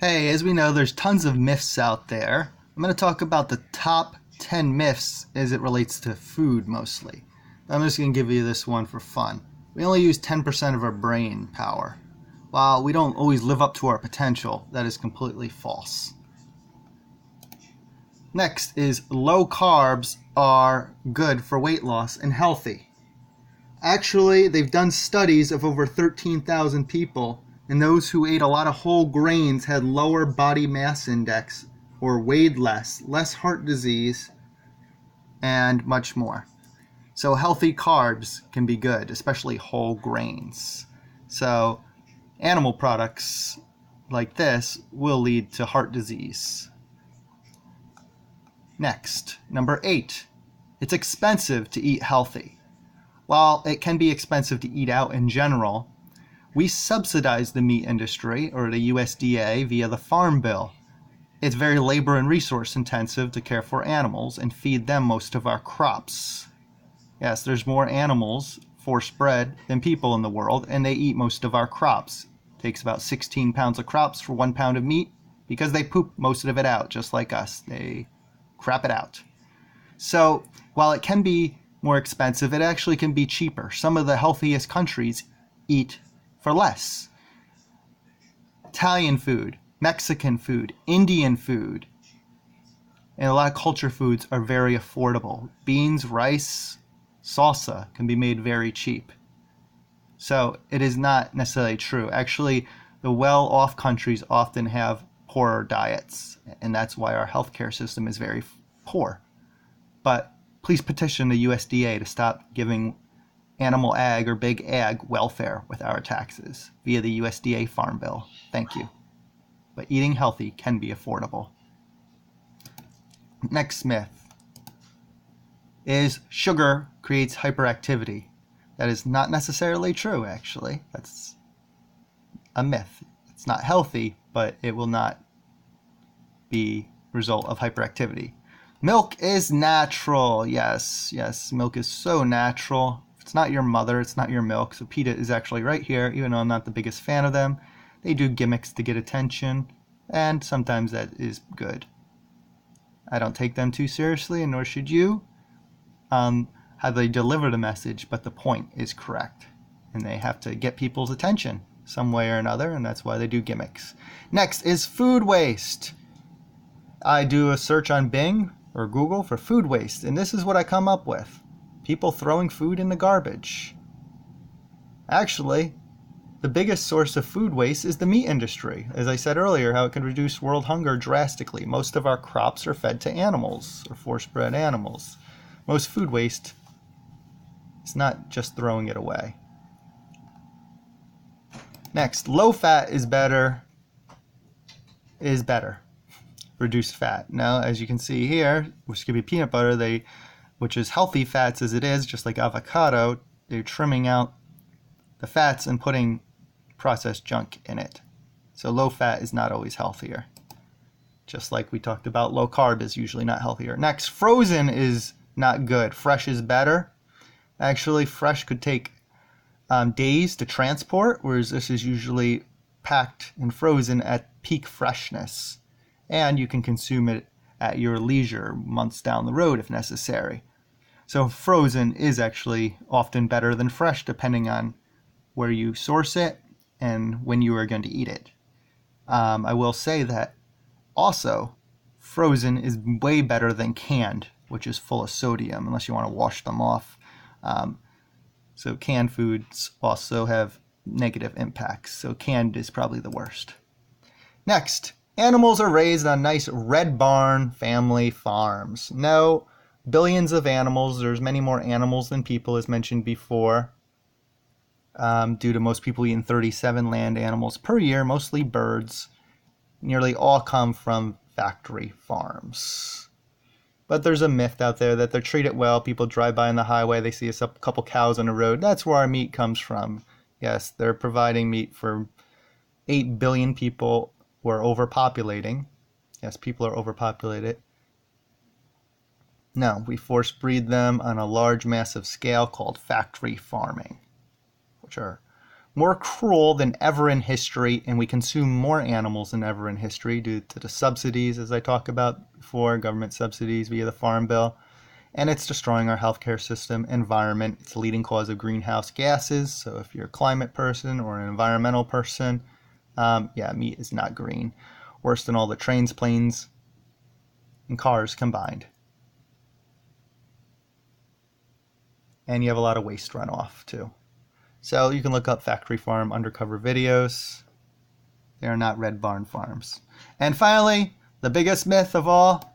Hey, as we know, there's tons of myths out there. I'm going to talk about the top 10 myths as it relates to food mostly. I'm just going to give you this one for fun. We only use 10% of our brain power. While we don't always live up to our potential, that is completely false. Next is low carbs are good for weight loss and healthy. Actually, they've done studies of over 13,000 people, and those who ate a lot of whole grains had lower body mass index or weighed less heart disease, and much more. So healthy carbs can be good, especially whole grains. So animal products like this will lead to heart disease. Next, number 8. It's expensive to eat healthy. While it can be expensive to eat out in general, we subsidize the meat industry, or the USDA, via the Farm Bill. It's very labor and resource intensive to care for animals and feed them most of our crops. Yes, there's more animals forced bred than people in the world, and they eat most of our crops. It takes about 16 pounds of crops for 1 pound of meat because they poop most of it out, just like us. They crap it out. So while it can be more expensive, it actually can be cheaper. Some of the healthiest countries eat for less. Italian food, Mexican food, Indian food, and a lot of culture foods are very affordable. Beans, rice, salsa can be made very cheap. So it is not necessarily true. Actually, the well-off countries often have poorer diets, and that's why our healthcare system is very poor. But please petition the USDA to stop giving animal ag or big ag welfare with our taxes via the USDA Farm Bill. Thank you. But eating healthy can be affordable. Next myth is sugar creates hyperactivity. That is not necessarily true, actually. That's a myth. It's not healthy, but it will not be a result of hyperactivity. Milk is natural. Yes, milk is so natural. If it's not your mother, it's not your milk. So PETA is actually right here, even though I'm not the biggest fan of them. They do gimmicks to get attention, and sometimes that is good. I don't take them too seriously, and nor should you. How they deliver the message, but the point is correct. And they have to get people's attention some way or another, and that's why they do gimmicks. Next is food waste. I do a search on Bing or Google for food waste, and this is what I come up with. People throwing food in the garbage. Actually, the biggest source of food waste is the meat industry. As I said earlier, how it can reduce world hunger drastically. Most of our crops are fed to animals, or force-bred animals. Most food waste is not just throwing it away. Next, low fat is better. Reduced fat. Now, as you can see here, which could be peanut butter, which is healthy fats as it is, just like avocado, they're trimming out the fats and putting processed junk in it. So low fat is not always healthier. Just like we talked about, low carb is usually not healthier. Next, frozen is not good. Fresh is better. Actually, fresh could take days to transport, whereas this is usually packed and frozen at peak freshness. And you can consume it at your leisure months down the road if necessary. So frozen is actually often better than fresh, depending on where you source it and when you are going to eat it. I will say that also frozen is way better than canned, which is full of sodium, unless you want to wash them off. So canned foods also have negative impacts. So canned is probably the worst. Next, animals are raised on nice Red Barn family farms. No, billions of animals. There's many more animals than people, as mentioned before. Due to most people eating 37 land animals per year, mostly birds. Nearly all come from factory farms. But there's a myth out there that they're treated well. People drive by on the highway, they see a couple cows on the road. That's where our meat comes from. Yes, they're providing meat for 8 billion people who are overpopulating. Yes, people are overpopulated. No, we force breed them on a large, massive scale called factory farming, which are more cruel than ever in history, and we consume more animals than ever in history due to the subsidies, as I talked about before, government subsidies via the Farm Bill. And it's destroying our healthcare system, environment. It's the leading cause of greenhouse gases. So if you're a climate person or an environmental person, yeah, meat is not green. Worse than all the trains, planes, and cars combined. And you have a lot of waste runoff too. So you can look up factory farm undercover videos. They are not red barn farms. And finally, the biggest myth of all,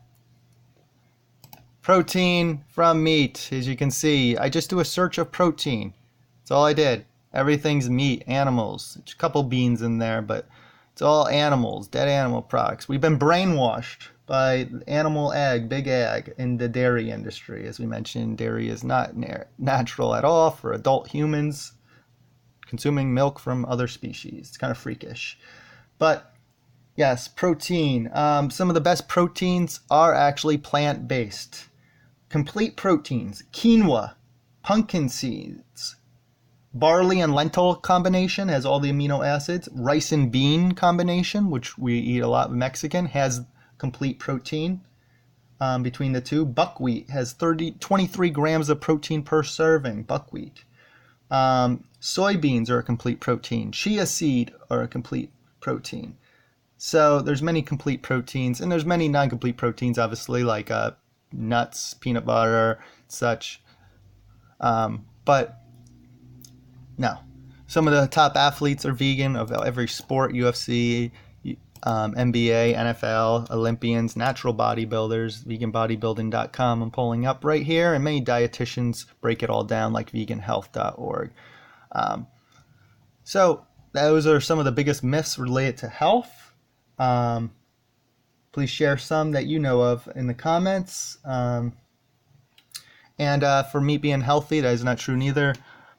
protein from meat. As you can see, I just do a search of protein. That's all I did. Everything's meat, animals. There's a couple beans in there, but it's all animals, dead animal products. We've been brainwashed by animal ag, big ag, in the dairy industry. As we mentioned, dairy is not natural at all for adult humans consuming milk from other species. It's kind of freakish. But yes, protein. Some of the best proteins are actually plant-based. Complete proteins, quinoa, pumpkin seeds, barley and lentil combination has all the amino acids. Rice and bean combination, which we eat a lot of Mexican, has complete protein between the two. Buckwheat has 23 grams of protein per serving, buckwheat. Soybeans are a complete protein. Chia seed are a complete protein. So there's many complete proteins, and there's many non-complete proteins, obviously, like nuts, peanut butter, such. But no. Some of the top athletes are vegan of every sport, UFC, NBA, NFL, Olympians, natural bodybuilders, veganbodybuilding.com I'm pulling up right here, and many dietitians break it all down like veganhealth.org. So those are some of the biggest myths related to health. Please share some that you know of in the comments. And for meat being healthy, that is not true neither.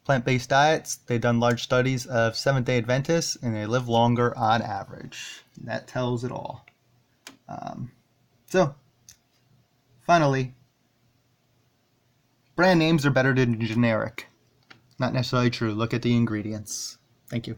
Plant-based diets, they've done large studies of Seventh-day Adventists, and they live longer on average. That tells it all. So, finally, brand names are better than generic. Not necessarily true. Look at the ingredients. Thank you.